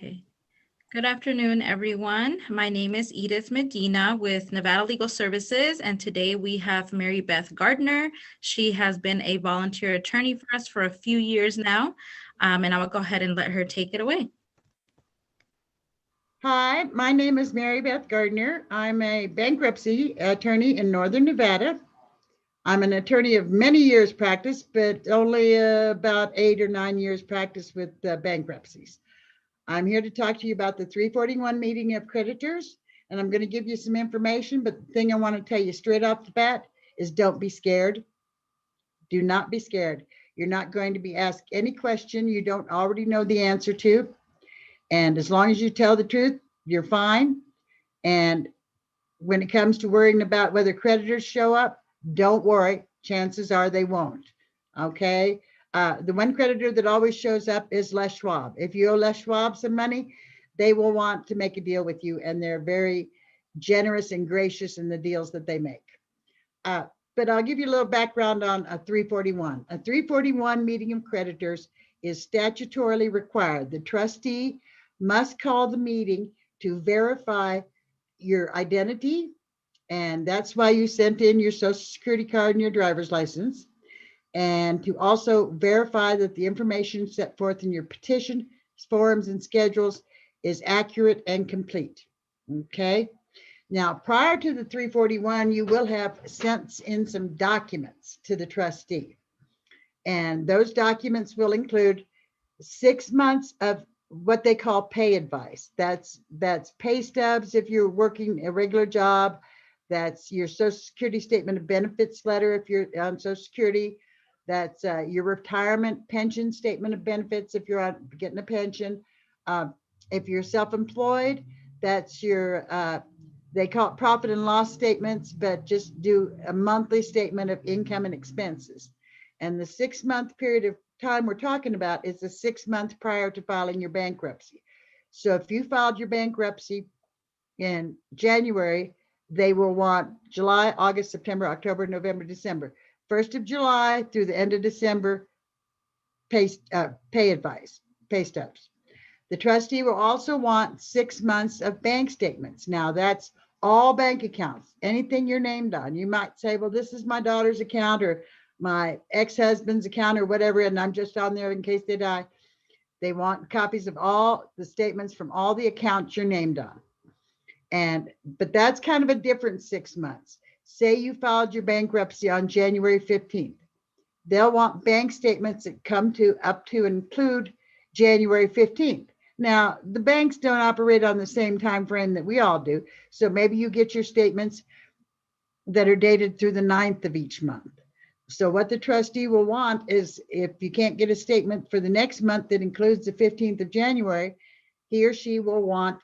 Okay. Good afternoon, everyone. My name is Edith Medina with Nevada Legal Services, and today we have Mary Beth Gardner. She has been a volunteer attorney for us for a few years now, and I will go ahead and let her take it away. Hi, my name is Mary Beth Gardner. I'm a bankruptcy attorney in Northern Nevada. I'm an attorney of many years practice, but only about 8 or 9 years practice with bankruptcies. I'm here to talk to you about the 341 meeting of creditors, and I'm going to give you some information, but the thing I want to tell you straight off the bat is don't be scared. Do not be scared. You're not going to be asked any question you don't already know the answer to. And as long as you tell the truth, you're fine. And when it comes to worrying about whether creditors show up, don't worry. Chances are they won't. Okay. The one creditor that always shows up is Les Schwab. If you owe Les Schwab some money, they will want to make a deal with you, and they're very generous and gracious in the deals that they make. But I'll give you a little background on a 341. A 341 meeting of creditors is statutorily required. The trustee must call the meeting to verify your identity, and that's why you sent in your social security card and your driver's license, and to also verify that the information set forth in your petition, forms, and schedules is accurate and complete. Okay. Now, prior to the 341, you will have sent in some documents to the trustee, and those documents will include 6 months of what they call pay advice. That's pay stubs if you're working a regular job. That's your Social Security statement of benefits letter if you're on Social Security. That's your retirement pension statement of benefits if you're on getting a pension. If you're self-employed, that's your they call it profit and loss statements, but just do a monthly statement of income and expenses. And the 6-month period of time we're talking about is the 6 months prior to filing your bankruptcy. So if you filed your bankruptcy in January, they will want July, August, September, October, November, December. 1st of July through the end of December, pay advice, pay stubs. The trustee will also want 6 months of bank statements. Now that's all bank accounts, anything you're named on. You might say, well, this is my daughter's account or my ex-husband's account or whatever, and I'm just on there in case they die. They want copies of all the statements from all the accounts you're named on. But that's kind of a different 6 months. Say you filed your bankruptcy on January 15th. They'll want bank statements that come to up to include January 15th. Now, the banks don't operate on the same time frame that we all do. So maybe you get your statements that are dated through the 9th of each month. So what the trustee will want is, if you can't get a statement for the next month that includes the 15th of January, he or she will want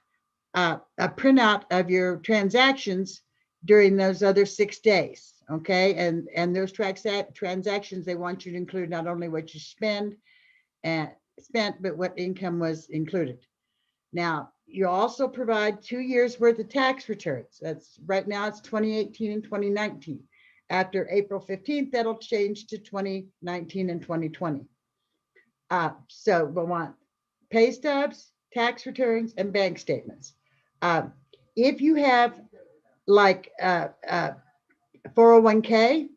a printout of your transactions during those other 6 days. Okay. And those transactions, they want you to include not only what you spent, but what income was included. Now, you also provide 2 years worth of tax returns. That's right now it's 2018 and 2019. After April 15th, that'll change to 2019 and 2020. So we'll want pay stubs, tax returns, and bank statements. If you have like 401k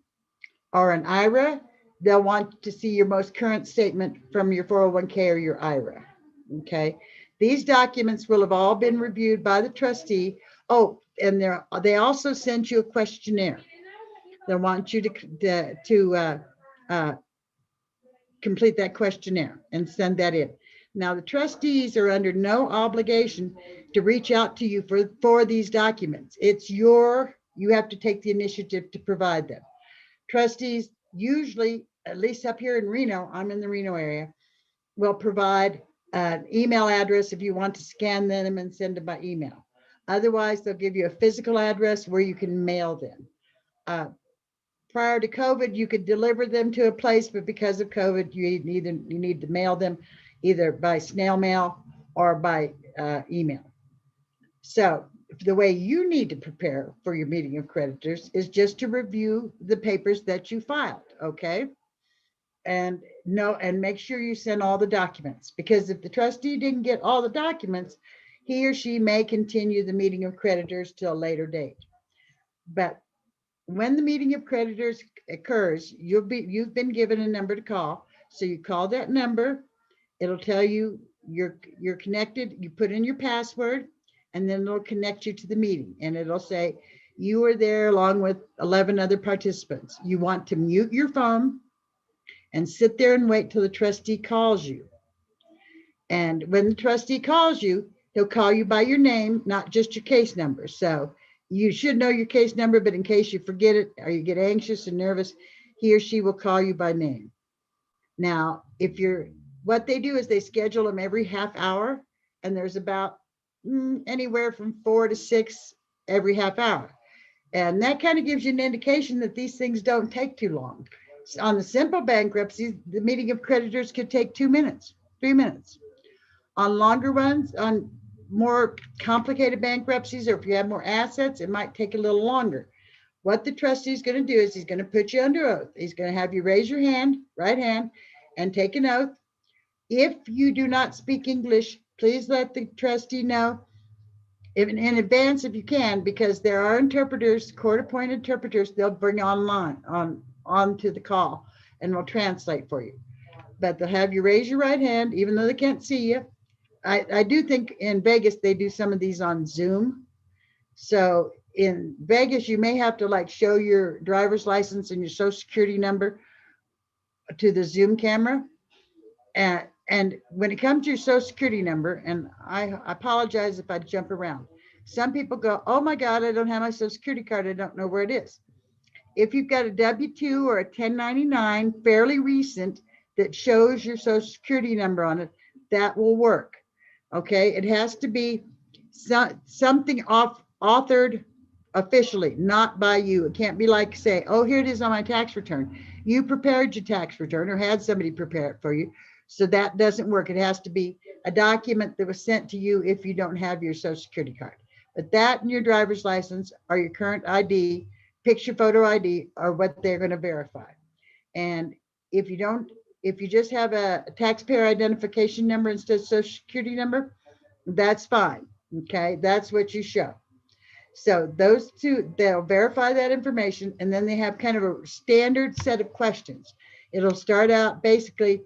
or an IRA, they'll want to see your most current statement from your 401k or your IRA. Okay. These documents will have all been reviewed by the trustee. Oh, and they also send you a questionnaire. They want you to complete that questionnaire and send that in. Now, the trustees are under no obligation to reach out to you for these documents. You have to take the initiative to provide them. Trustees usually, at least up here in Reno, I'm in the Reno area, will provide an email address if you want to scan them and send them by email. Otherwise, they'll give you a physical address where you can mail them. Prior to COVID, you could deliver them to a place, but because of COVID, you need to mail them either by snail mail or by email. So the way you need to prepare for your meeting of creditors is just to review the papers that you filed, okay? and no, and make sure you send all the documents, because if the trustee didn't get all the documents, he or she may continue the meeting of creditors till a later date. But when the meeting of creditors occurs, you've been given a number to call. So you call that number, it'll tell you you're connected, you put in your password, and then it'll connect you to the meeting, and it'll say you are there along with 11 other participants. You want to mute your phone and sit there and wait till the trustee calls you. And when the trustee calls you, he'll call you by your name, not just your case number. So you should know your case number, but in case you forget it or you get anxious and nervous, he or she will call you by name. Now, what they do is they schedule them every half hour, and there's about anywhere from 4 to 6 every half hour. And that kind of gives you an indication that these things don't take too long. On the simple bankruptcy, the meeting of creditors could take 2 minutes, 3 minutes. On longer ones, on more complicated bankruptcies, or if you have more assets, it might take a little longer. What the trustee is going to do is he's going to put you under oath. He's going to have you raise your hand, right hand, and take an oath. If you do not speak English, please let the trustee know in advance if you can, because there are interpreters, court-appointed interpreters, they'll bring onto the call and will translate for you. But they'll have you raise your right hand, even though they can't see you. I do think in Vegas, they do some of these on Zoom. So in Vegas, you may have to like show your driver's license and your social security number to the Zoom camera. And when it comes to your social security number, and I apologize if I jump around. Some people go, oh my God, I don't have my social security card. I don't know where it is. If you've got a W-2 or a 1099, fairly recent, that shows your social security number on it, that will work. Okay, it has to be something authored officially, not by you. It can't be like, say, oh, here it is on my tax return. You prepared your tax return or had somebody prepare it for you. So that doesn't work. It has to be a document that was sent to you if you don't have your social security card. But that and your driver's license or your current ID, picture photo ID, are what they're going to verify. And if you just have a taxpayer identification number instead of social security number, that's fine. Okay, that's what you show. So those two, they'll verify that information, and then they have kind of a standard set of questions. It'll start out basically,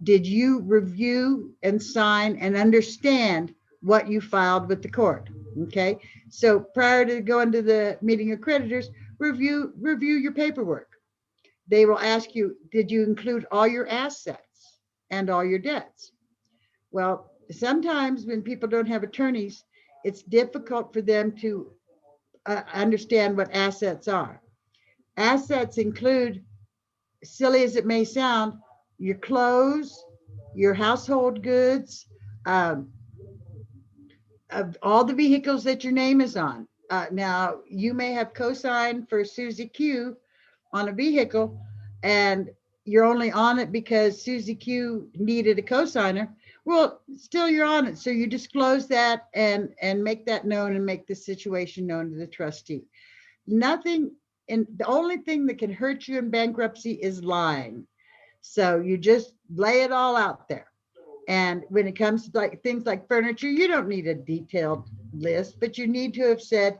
did you review and sign and understand what you filed with the court? Okay, so prior to going to the meeting of creditors, review your paperwork. They will ask you, did you include all your assets and all your debts? Well, sometimes when people don't have attorneys, it's difficult for them to understand what assets are. Assets include, silly as it may sound, your clothes, your household goods, of all the vehicles that your name is on. Now, you may have co-signed for Susie Q on a vehicle, and you're only on it because Susie Q needed a co-signer. Well, still you're on it. So you disclose that and make that known and make the situation known to the trustee. Nothing, and the only thing that can hurt you in bankruptcy is lying. So you just lay it all out there. And when it comes to like things like furniture, you don't need a detailed list, but you need to have said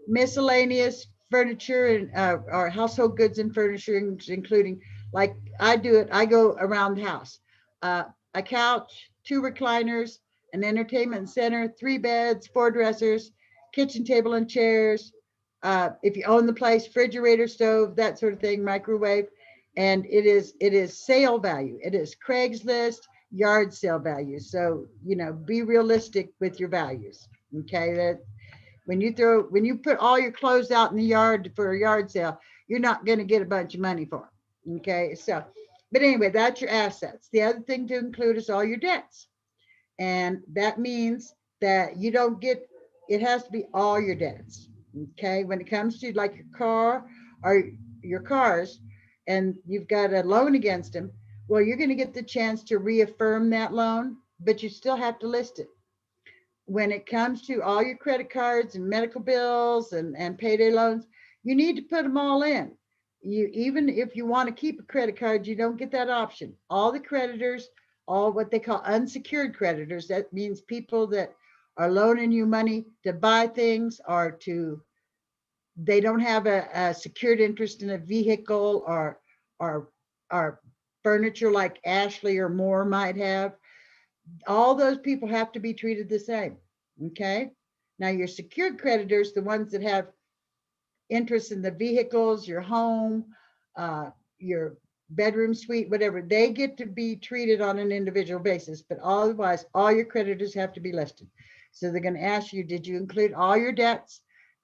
miscellaneous furniture and or household goods and furniture, including, like I do it, I go around the house. A couch, 2 recliners, an entertainment center, 3 beds, 4 dressers, kitchen table and chairs. If you own the place, refrigerator, stove, that sort of thing, microwave. And it is sale value. It is Craigslist yard sale value. So, be realistic with your values. Okay. That when you put all your clothes out in the yard for a yard sale, you're not going to get a bunch of money for them. Okay. So, but anyway, that's your assets. The other thing to include is all your debts. And that means that you don't get, it has to be all your debts. Okay. When it comes to like your car or your cars, and you've got a loan against them, well, you're going to get the chance to reaffirm that loan, but you still have to list it. When it comes to all your credit cards and medical bills and payday loans, you need to put them all in. even if you want to keep a credit card, you don't get that option. All the creditors, all what they call unsecured creditors, that means people that are loaning you money to buy things or to, they don't have a secured interest in a vehicle or furniture like Ashley or Moore might have. All those people have to be treated the same. Okay. Now your secured creditors, the ones that have interest in the vehicles, your home, your bedroom suite, whatever, they get to be treated on an individual basis, but otherwise all your creditors have to be listed. So they're going to ask you, did you include all your debts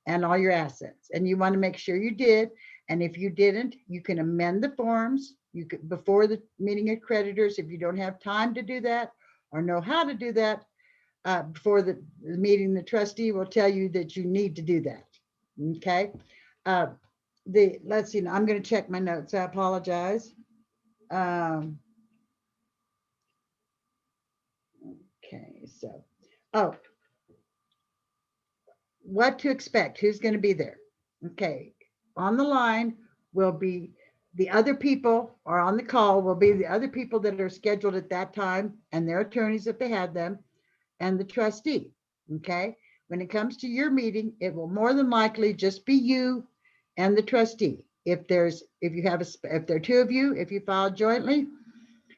and all your assets? And you want to make sure you did. And if you didn't, you can amend the forms. You could, before the meeting of creditors, if you don't have time to do that or know how to do that, before the meeting, the trustee will tell you that you need to do that. Okay. Let's see, I'm going to check my notes. I apologize. Okay, so, oh, what to expect? Who's going to be there? Okay, on the line will be the other people, or on the call will be the other people that are scheduled at that time and their attorneys if they had them, and the trustee. Okay, when it comes to your meeting, it will more than likely just be you and the trustee. If there are two of you, if you file jointly,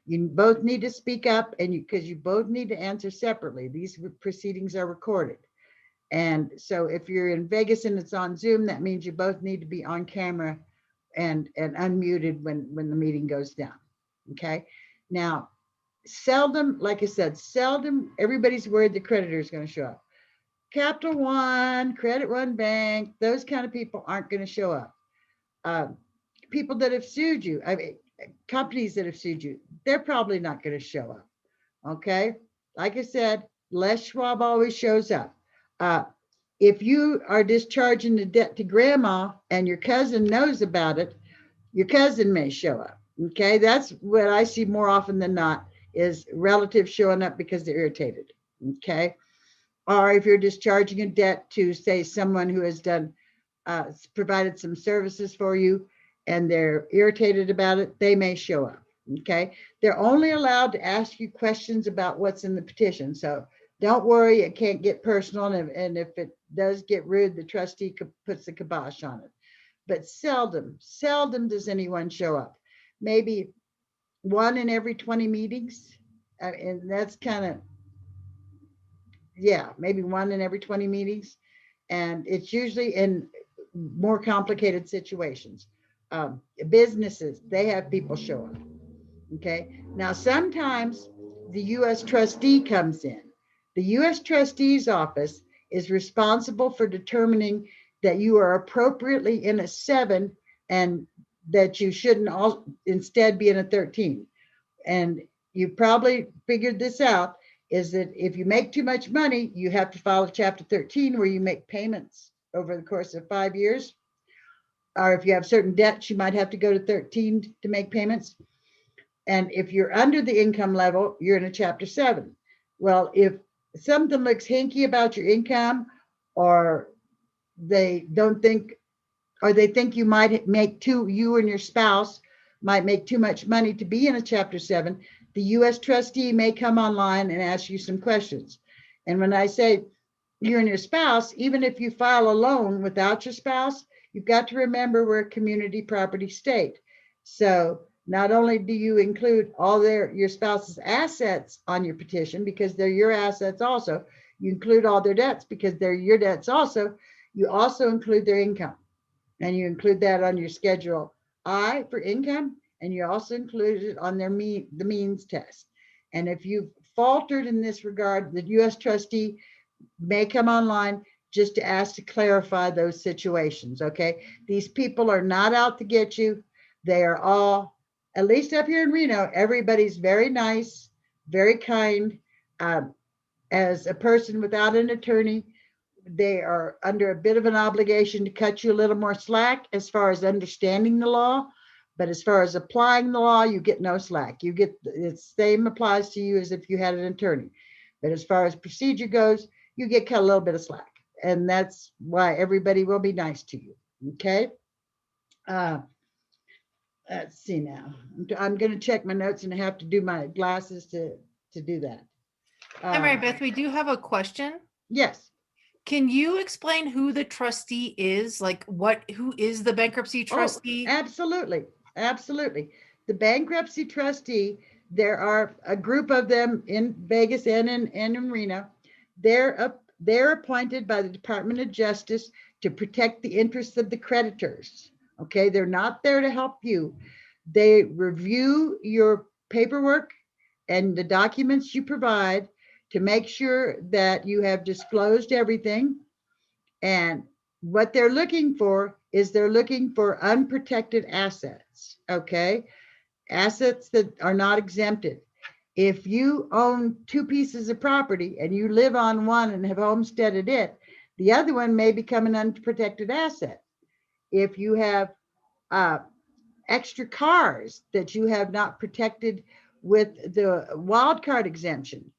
you both need to speak up, and because you both need to answer separately. These proceedings are recorded. And so if you're in Vegas and it's on Zoom, that means you both need to be on camera and unmuted when the meeting goes down. Okay. Now, seldom, like I said, seldom everybody's worried the creditor is going to show up. Capital One, Credit One Bank, those kind of people aren't going to show up. People that have sued you, I mean, companies that have sued you, they're probably not going to show up. Okay. Like I said, Les Schwab always shows up. If you are discharging the debt to grandma and your cousin knows about it, your cousin may show up. Okay. That's what I see more often than not, is relatives showing up because they're irritated. Okay. Or if you're discharging a debt to, say, someone who has done, provided some services for you and they're irritated about it, they may show up. Okay. They're only allowed to ask you questions about what's in the petition. So don't worry, it can't get personal. And if it does get rude, the trustee puts the kibosh on it. But seldom does anyone show up. Maybe one in every 20 meetings. And that's kind of, yeah, maybe one in every 20 meetings. And it's usually in more complicated situations. Businesses, they have people show up. Okay. Now, sometimes the U.S. trustee comes in. The U.S. trustee's office is responsible for determining that you are appropriately in a 7 and that you shouldn't instead be in a 13. And you probably figured this out, is that if you make too much money, you have to file a Chapter 13 where you make payments over the course of 5 years. Or if you have certain debts, you might have to go to 13 to make payments. And if you're under the income level, you're in a Chapter 7. Well, if something looks hinky about your income, or they think you might make you and your spouse might make too much money to be in a Chapter 7, the U.S. trustee may come online and ask you some questions. And when I say you and your spouse, even if you file a loan without your spouse, you've got to remember we're a community property state. So not only do you include all your spouse's assets on your petition because they're your assets also, you include all their debts because they're your debts also. You also include their income, and you include that on your Schedule I for income, and you also include it on their the means test. And if you've faltered in this regard, the U.S. trustee may come online just to ask to clarify those situations. Okay, these people are not out to get you. They are all, at least up here in Reno, everybody's very nice, very kind. As a person without an attorney, they are under a bit of an obligation to cut you a little more slack as far as understanding the law. But as far as applying the law, you get no slack. You get, the same applies to you as if you had an attorney. But as far as procedure goes, you get cut a little bit of slack. And that's why everybody will be nice to you. Okay. Let's see now. I'm going to check my notes and I have to do my glasses to do that. Hi, Mary Beth, we do have a question. Yes. Can you explain who the trustee is? Like who is the bankruptcy trustee? Oh, absolutely. Absolutely. The bankruptcy trustee, there are a group of them in Vegas and in Reno. They're appointed by the Department of Justice to protect the interests of the creditors. Okay, they're not there to help you. They review your paperwork and the documents you provide to make sure that you have disclosed everything. And what they're looking for is they're looking for unprotected assets, okay? Assets that are not exempted. If you own two pieces of property and you live on one and have homesteaded it, the other one may become an unprotected asset. If you have extra cars that you have not protected with the wild card exemption,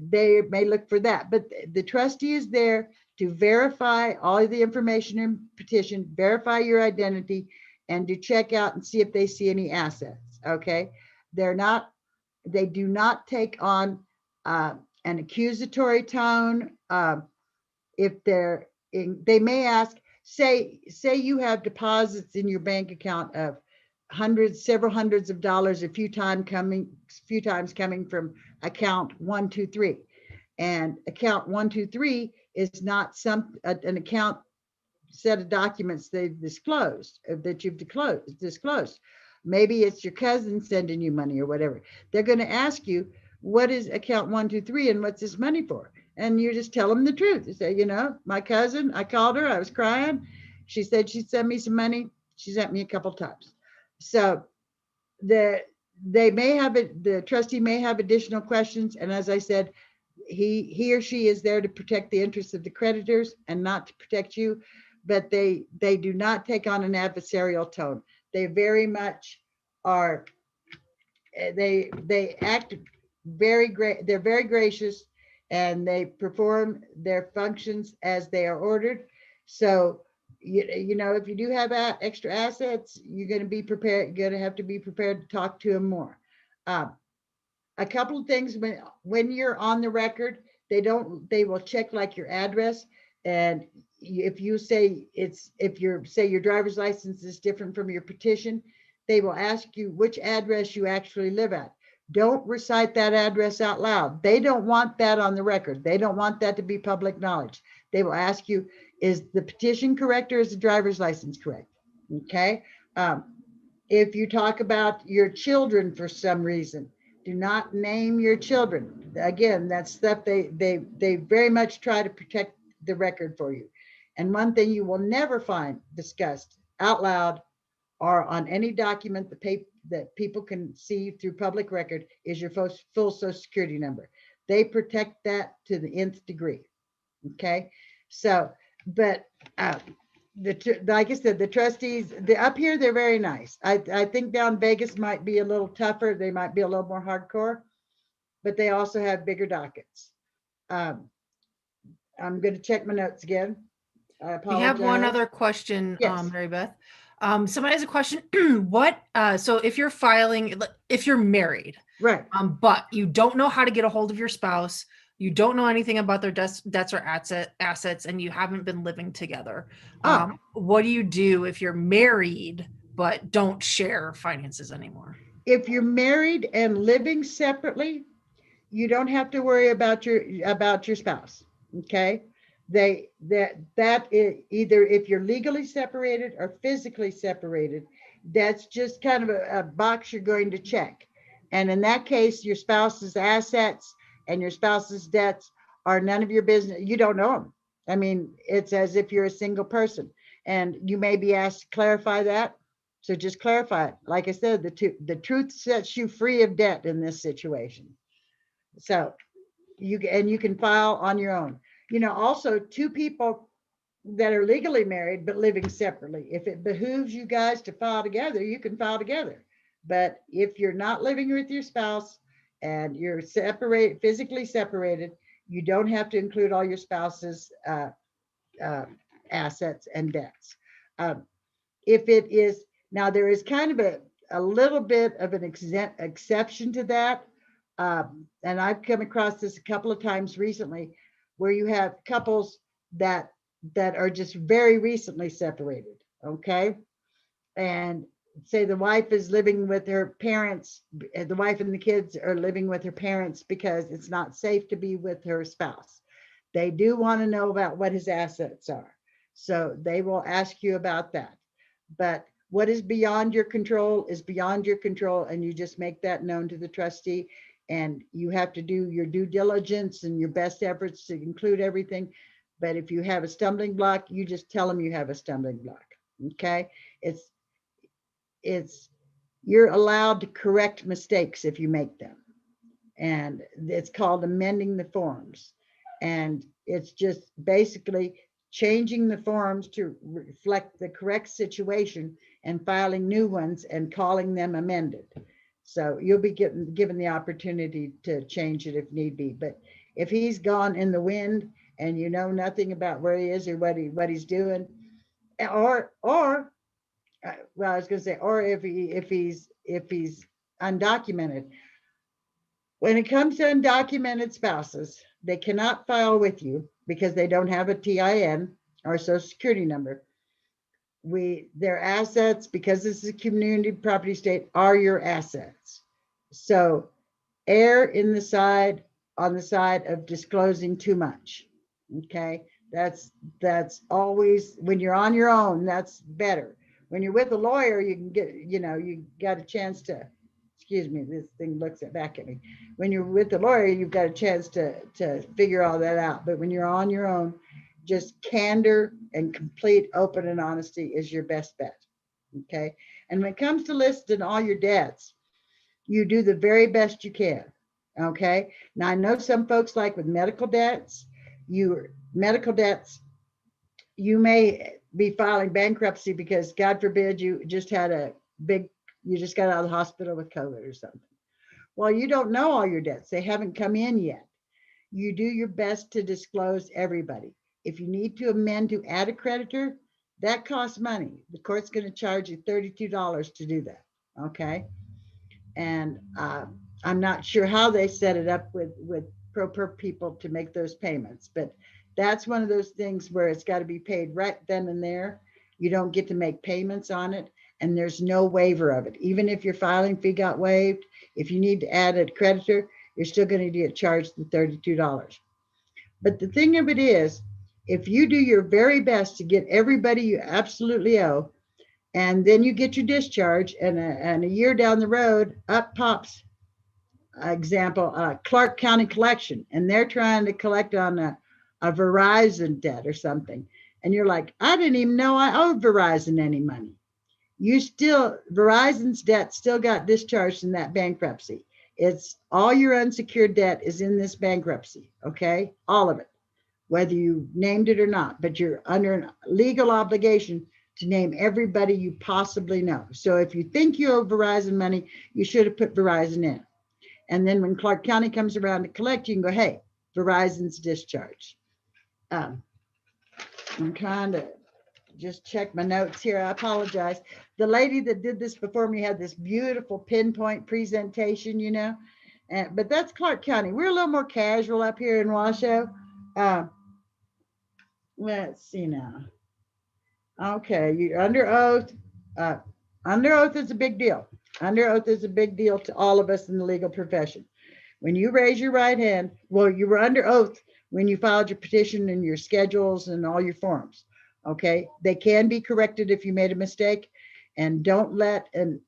they may look for that. But the trustee is there to verify all of the information in petition, verify your identity, and to check out and see if they see any assets. Okay, they do not take on an accusatory tone. If they may ask, say you have deposits in your bank account of several hundreds of dollars, a few times coming from account 123, and account 123 is not an account set of documents they've disclosed that you've disclosed. Maybe it's your cousin sending you money or whatever. They're going to ask you, what is account 123 and what's this money for? And you just tell them the truth. You say, my cousin, I called her, I was crying. She said she'd send me some money. She sent me a couple times. So the trustee may have additional questions. And as I said, he or she is there to protect the interests of the creditors and not to protect you, but they do not take on an adversarial tone. They very much are, they act very great. They're very gracious and they perform their functions as they are ordered. So, if you do have extra assets, you're going to be prepared. You're going to have to be prepared to talk to them more. A couple of things when you're on the record, they will check like your address. And if you say your driver's license is different from your petition, they will ask you which address you actually live at. Don't recite that address out loud. They don't want that on the record. They don't want that to be public knowledge. They will ask you, is the petition correct or is the driver's license correct? Okay. If you talk about your children for some reason, do not name your children. Again, that's stuff they very much try to protect the record for you. And one thing you will never find discussed out loud or on any document that people can see through public record is your full Social Security number. They protect that to the nth degree. Okay. So, but like I said, the trustees, up here, they're very nice. I think down Vegas might be a little tougher. They might be a little more hardcore, but they also have bigger dockets. I'm going to check my notes again. I apologize. We have one other question, yes. Mary Beth. Somebody has a question. So if you're married, right, but you don't know how to get a hold of your spouse, you don't know anything about their debts or assets, and you haven't been living together. What do you do if you're married but don't share finances anymore? If you're married and living separately, you don't have to worry about your spouse. Okay, that is either if you're legally separated or physically separated. That's just kind of a box you're going to check, and in that case, your spouse's assets and your spouse's debts are none of your business. You don't know them. I mean, it's as if you're a single person, and you may be asked to clarify that. So just clarify it. Like I said, the truth sets you free of debt in this situation. So you can file on your own. Also two people that are legally married but living separately, if it behooves you guys to file together, you can file together. But if you're not living with your spouse and you're physically separated, you don't have to include all your spouse's assets and debts. If it is, now there is kind of a little bit of an exception to that. And I've come across this a couple of times recently, where you have couples that are just very recently separated. Okay. And say the wife is living with her parents, the wife and the kids are living with her parents because it's not safe to be with her spouse. They do want to know about what his assets are. So they will ask you about that. But what is beyond your control is beyond your control, and you just make that known to the trustee. And you have to do your due diligence and your best efforts to include everything. But if you have a stumbling block, you just tell them you have a stumbling block. Okay. It's it's you're allowed to correct mistakes if you make them, and it's called amending the forms. And it's just basically changing the forms to reflect the correct situation and filing new ones and calling them amended. So you'll be given the opportunity to change it if need be. But if he's gone in the wind and you know nothing about where he is or what he's doing, or well, I was going to say, or if he's undocumented. When it comes to undocumented spouses, they cannot file with you because they don't have a TIN or a social security number. Their assets, because this is a community property state, are your assets. So err on the side of disclosing too much. Okay, that's always, when you're on your own, that's better. When you're with a lawyer, you can get, you got a chance to, excuse me, this thing looks back at me. When you're with the lawyer, you've got a chance to figure all that out. But when you're on your own, just candor and complete open and honesty is your best bet. Okay. And when it comes to listing all your debts, you do the very best you can. Okay. Now I know some folks, like with medical debts, you may be filing bankruptcy because God forbid you just got out of the hospital with COVID or something. Well, you don't know all your debts. They haven't come in yet. You do your best to disclose everybody. If you need to amend to add a creditor, that costs money. The court's going to charge you $32 to do that. Okay. And I'm not sure how they set it up with ProPerp people to make those payments, but that's one of those things where it's got to be paid right then and there. You don't get to make payments on it, and there's no waiver of it. Even if your filing fee got waived, if you need to add a creditor, you're still going to get charged the $32. But the thing of it is, if you do your very best to get everybody you absolutely owe, and then you get your discharge, and a year down the road, up pops, example, Clark County Collection, and they're trying to collect on a Verizon debt or something. And you're like, I didn't even know I owed Verizon any money. Verizon's debt still got discharged in that bankruptcy. It's all your unsecured debt is in this bankruptcy. Okay. All of it, whether you named it or not, but you're under a legal obligation to name everybody you possibly know. So if you think you owe Verizon money, you should have put Verizon in. And then when Clark County comes around to collect, you can go, hey, Verizon's discharged. I'm trying to just check my notes here. I apologize. The lady that did this before me had this beautiful pinpoint presentation, but that's Clark County. We're a little more casual up here in Washoe. Let's see now. Okay, you're under oath. Under oath is a big deal. Under oath is a big deal to all of us in the legal profession. When you raise your right hand, well, you were under oath when you filed your petition and your schedules and all your forms. Okay, they can be corrected if you made a mistake, and don't let an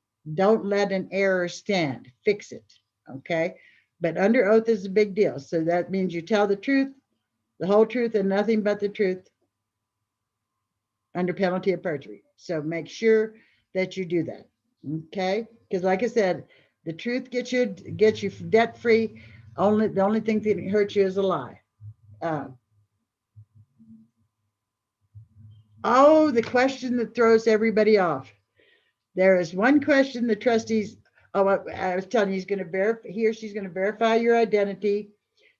error stand. Fix it. Okay, but under oath is a big deal. So that means you tell the truth, the whole truth, and nothing but the truth, under penalty of perjury. So make sure that you do that. Okay, because like I said, the truth gets you debt free. The only thing that can hurt you is a lie. The question that throws everybody off. There is one question the trustees. I was telling you, he's going to verify. He or she's going to verify your identity.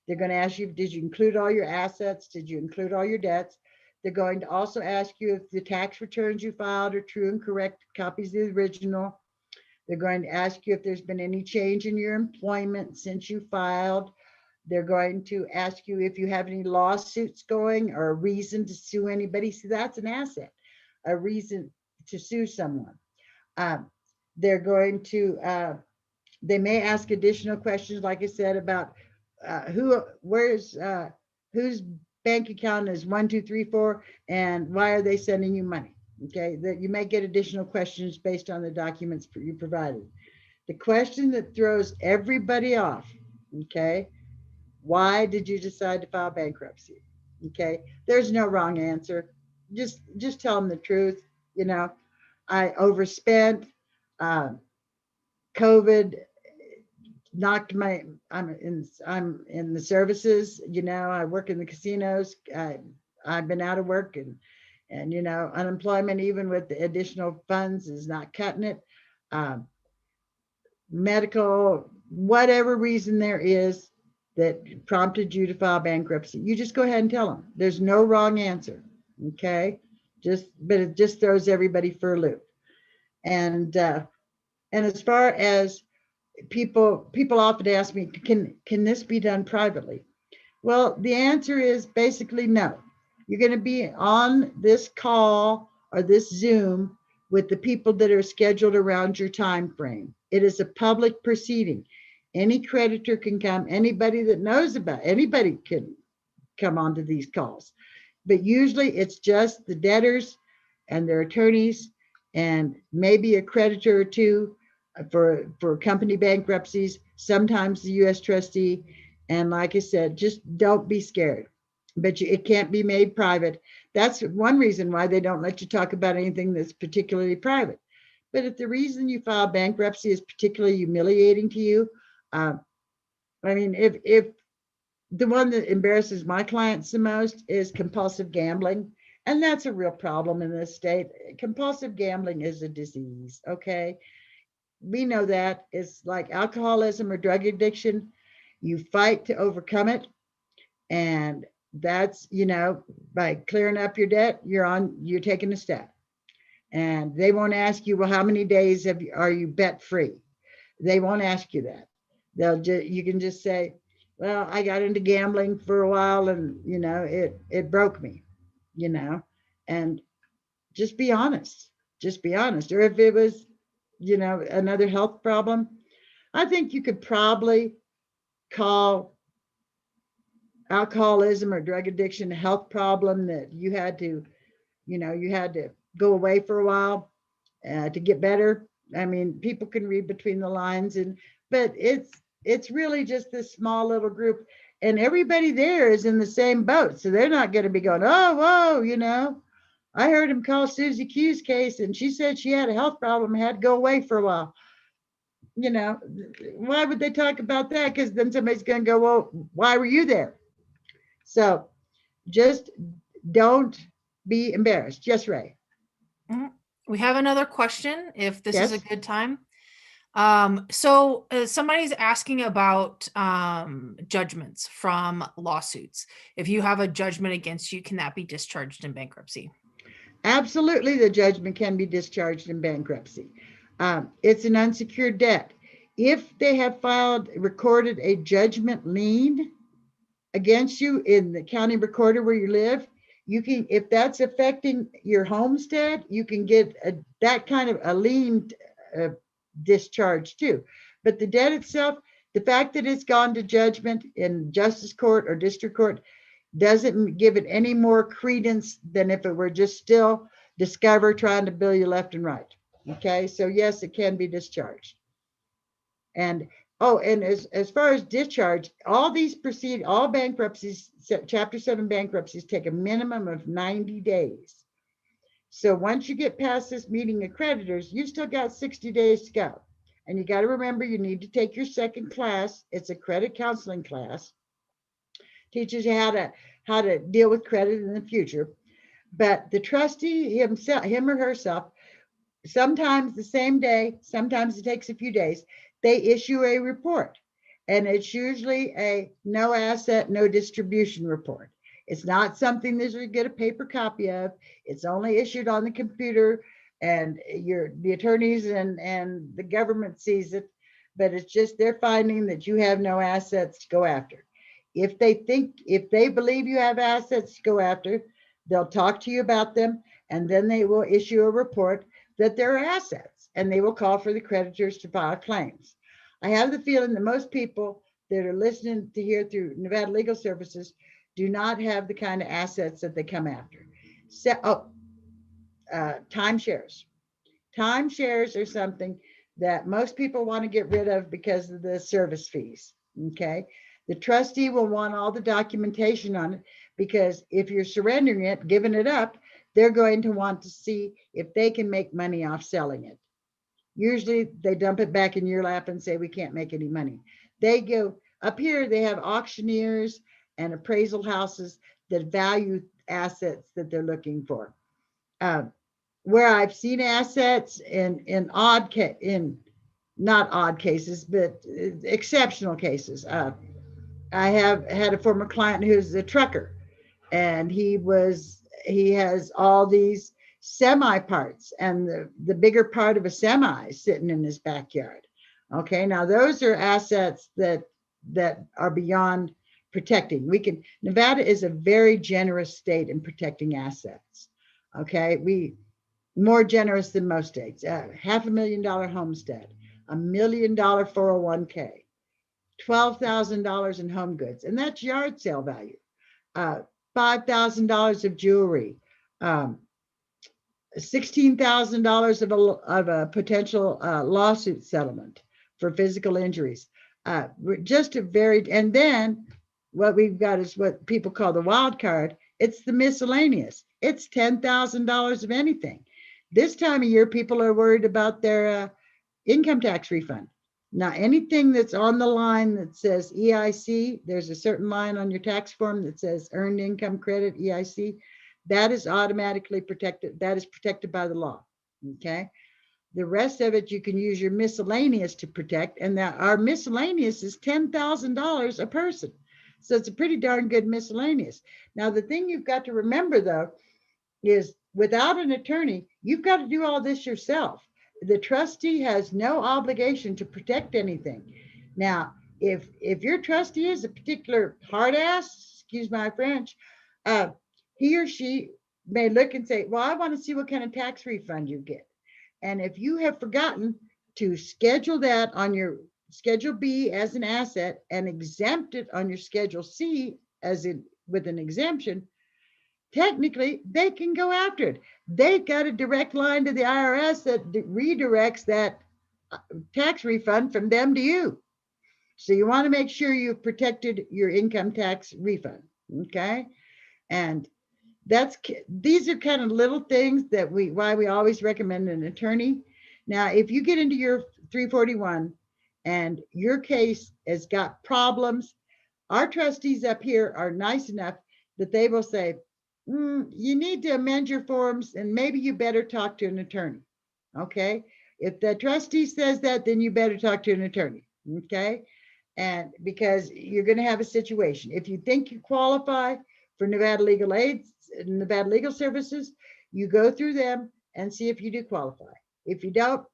They're going to ask you, did you include all your assets? Did you include all your debts? They're going to also ask you if the tax returns you filed are true and correct, copies of the original. They're going to ask you if there's been any change in your employment since you filed. They're going to ask you if you have any lawsuits going or a reason to sue anybody. See, that's an asset, a reason to sue someone. They're going to, they may ask additional questions, like I said, about whose bank account is 1, 2, 3, 4, and why are they sending you money? Okay, that you may get additional questions based on the documents you provided. The question that throws everybody off, okay, why did you decide to file bankruptcy? Okay, there's no wrong answer. Just tell them the truth. You know, I overspent. COVID knocked my. I'm in the services. You know, I work in the casinos. I've been out of work, and you know, unemployment, even with the additional funds, is not cutting it. Medical, whatever reason there is that prompted you to file bankruptcy, you just go ahead and tell them. There's no wrong answer. Okay, but it just throws everybody for a loop. And as far as people often ask me, can this be done privately? Well, the answer is basically no. You're going to be on this call or this Zoom with the people that are scheduled around your time frame. It is a public proceeding. Any creditor can come. Anybody that knows about anybody can come onto these calls. But usually it's just the debtors and their attorneys and maybe a creditor or two for company bankruptcies, sometimes the U.S. trustee. And like I said, just don't be scared. But it can't be made private. That's one reason why they don't let you talk about anything that's particularly private. But if the reason you file bankruptcy is particularly humiliating to you, I mean, if the one that embarrasses my clients the most is compulsive gambling, and that's a real problem in this state. Compulsive gambling is a disease, okay? We know that. It's like alcoholism or drug addiction. You fight to overcome it, and that's, you know, by clearing up your debt, you're taking a step. And they won't ask you, well, how many days are you bet free? They won't ask you that. You can just say, well, I got into gambling for a while and, you know, it broke me, you know, and just be honest. Just be honest. Or if it was, you know, another health problem, I think you could probably call alcoholism or drug addiction a health problem that you had to, you know, you had to go away for a while to get better. I mean, people can read between the lines, but it's really just this small little group, and everybody there is in the same boat. So they're not going to be going, oh, whoa, you know, I heard him call Susie Q's case and she said she had a health problem and had to go away for a while. You know, why would they talk about that? Because then somebody's going to go, well, why were you there? So just don't be embarrassed. Yes, Ray. We have another question, if this is a Yes. good time. So somebody's asking about judgments from lawsuits. If you have a judgment against you, can that be discharged in bankruptcy? Absolutely, the judgment can be discharged in bankruptcy. It's an unsecured debt. If they have recorded a judgment lien against you in the county recorder where you live, you can, if that's affecting your homestead, you can get that kind of a lien discharge too. But the debt itself, the fact that it's gone to judgment in justice court or district court doesn't give it any more credence than if it were just still Discover trying to bill you left and right. Okay, so yes, it can be discharged. And as far as discharge, all bankruptcies, Chapter 7 bankruptcies take a minimum of 90 days. So once you get past this meeting of creditors, you've still got 60 days to go. And you got to remember, you need to take your second class. It's a credit counseling class. Teaches you how to deal with credit in the future. But the trustee himself, him or herself, sometimes the same day, sometimes it takes a few days, they issue a report. And it's usually a no asset, no distribution report. It's not something that you get a paper copy of. It's only issued on the computer and the attorneys and the government sees it, but it's just they're finding that you have no assets to go after. If they believe you have assets to go after, they'll talk to you about them, and then they will issue a report that there are assets, and they will call for the creditors to file claims. I have the feeling that most people that are listening to here through Nevada Legal Services do not have the kind of assets that they come after. Timeshares. Timeshares are something that most people want to get rid of because of the service fees. Okay. The trustee will want all the documentation on it, because if you're surrendering it, giving it up, they're going to want to see if they can make money off selling it. Usually they dump it back in your lap and say, we can't make any money. They go up here, they have auctioneers and appraisal houses that value assets that they're looking for. Where I've seen assets in not odd cases, but exceptional cases. I have had a former client who's a trucker, and he has all these semi parts, and the bigger part of a semi sitting in his backyard. Okay, now those are assets that are beyond protecting. Nevada is a very generous state in protecting assets. Okay, we more generous than most states. $500,000 homestead, $1 million 401k, $12,000 in home goods, and that's yard sale value. $5,000 of jewelry, $16,000 of a potential lawsuit settlement for physical injuries. Just a very, and then what we've got is what people call the wild card. It's the miscellaneous. It's $10,000 of anything. This time of year, people are worried about their income tax refund. Now, anything that's on the line that says EIC, there's a certain line on your tax form that says Earned Income Credit, EIC, that is automatically protected. That is protected by the law, okay? The rest of it, you can use your miscellaneous to protect, and that our miscellaneous is $10,000 a person. So it's a pretty darn good miscellaneous. Now, the thing you've got to remember, though, is without an attorney, you've got to do all this yourself. The trustee has no obligation to protect anything. Now, if your trustee is a particular hard ass, excuse my French, he or she may look and say, well, I want to see what kind of tax refund you get. And if you have forgotten to schedule that on your Schedule B as an asset and exempt it on your Schedule C as in with an exemption, technically they can go after it. They've got a direct line to the IRS that redirects that tax refund from them to you. So you want to make sure you've protected your income tax refund. Okay. And these are kind of little things that why we always recommend an attorney. Now, if you get into your 341 and your case has got problems, our trustees up here are nice enough that they will say, you need to amend your forms and maybe you better talk to an attorney. Okay. If the trustee says that, then you better talk to an attorney. Okay. And because you're going to have a situation. If you think you qualify for Nevada Legal Aid, Nevada Legal Services, you go through them and see if you do qualify. If you don't,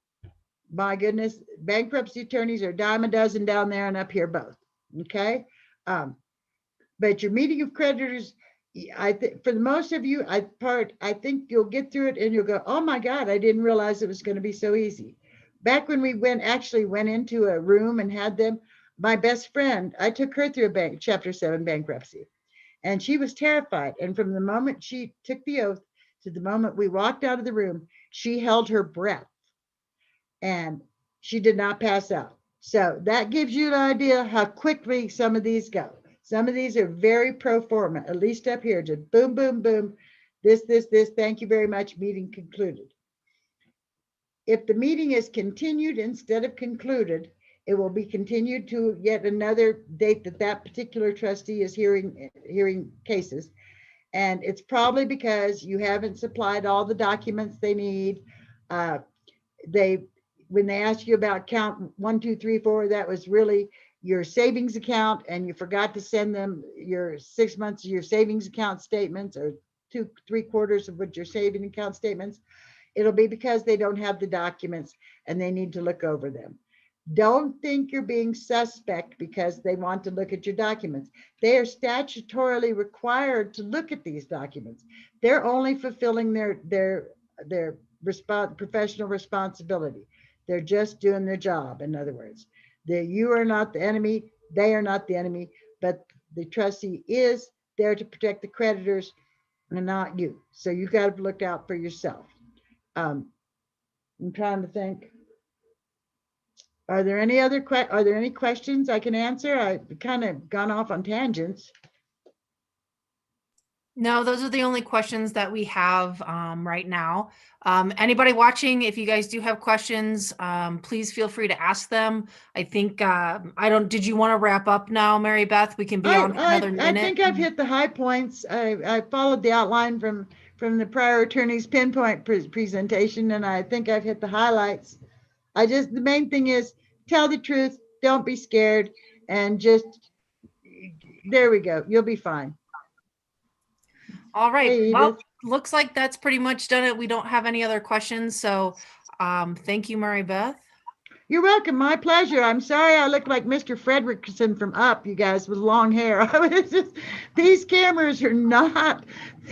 my goodness, bankruptcy attorneys are a dime a dozen down there and up here both. Okay. But your meeting of creditors, I think for the most of you, I think you'll get through it and you'll go, oh my God, I didn't realize it was going to be so easy. Back when we actually went into a room and had them, my best friend, I took her through a Chapter 7 bankruptcy, and she was terrified. And from the moment she took the oath to the moment we walked out of the room, she held her breath and she did not pass out. So that gives you an idea how quickly some of these go. Some of these are very pro forma, at least up here, just boom, boom, boom, this, thank you very much, meeting concluded. If the meeting is continued instead of concluded, it will be continued to yet another date that particular trustee is hearing cases. And it's probably because you haven't supplied all the documents they need. When they ask you about count 1, 2, 3, 4, that was really your savings account, and you forgot to send them your 6 months of your savings account statements or 2 3/4 of what your saving account statements. it'll be because they don't have the documents and they need to look over them. Don't think you're being suspect because they want to look at your documents. They are statutorily required to look at these documents. They're only fulfilling their professional responsibility. They're just doing their job. In other words, you are not the enemy. They are not the enemy, but the trustee is there to protect the creditors and not you. So you got to look out for yourself. I'm trying to think. Are there any questions I can answer? I've kind of gone off on tangents. No, those are the only questions that we have right now. Anybody watching, if you guys do have questions, please feel free to ask them. I think, did you want to wrap up now, Mary Beth? We can be on for another minute. I think I've hit the high points. I followed the outline from the prior attorney's pinpoint presentation, and I think I've hit the highlights. The main thing is tell the truth, don't be scared, and there we go. You'll be fine. All right. Hey, well, looks like that's pretty much done it. We don't have any other questions. So thank you, Mary Beth. You're welcome. My pleasure. I'm sorry I look like Mr. Fredrickson from Up, you guys, with long hair. These cameras are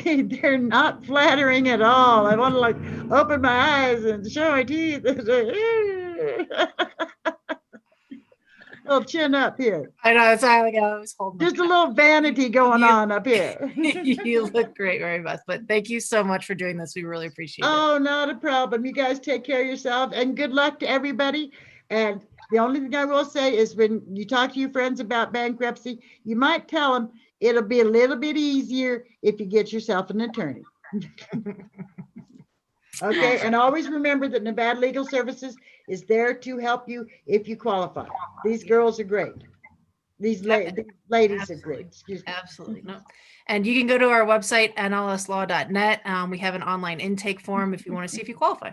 they're not flattering at all. I want to open my eyes and show my teeth. Little chin up here. I know, it's I was holding. Just a little vanity going on up here. You look great, Mary Beth, but thank you so much for doing this. We really appreciate it. Oh, not a problem. You guys take care of yourself, and good luck to everybody. And the only thing I will say is when you talk to your friends about bankruptcy, you might tell them it'll be a little bit easier if you get yourself an attorney. Okay, and always remember that Nevada Legal Services is there to help you if you qualify. These girls are great. These ladies are great. Excuse me. Absolutely. No. And you can go to our website, nlslaw.net. We have an online intake form if you want to see if you qualify.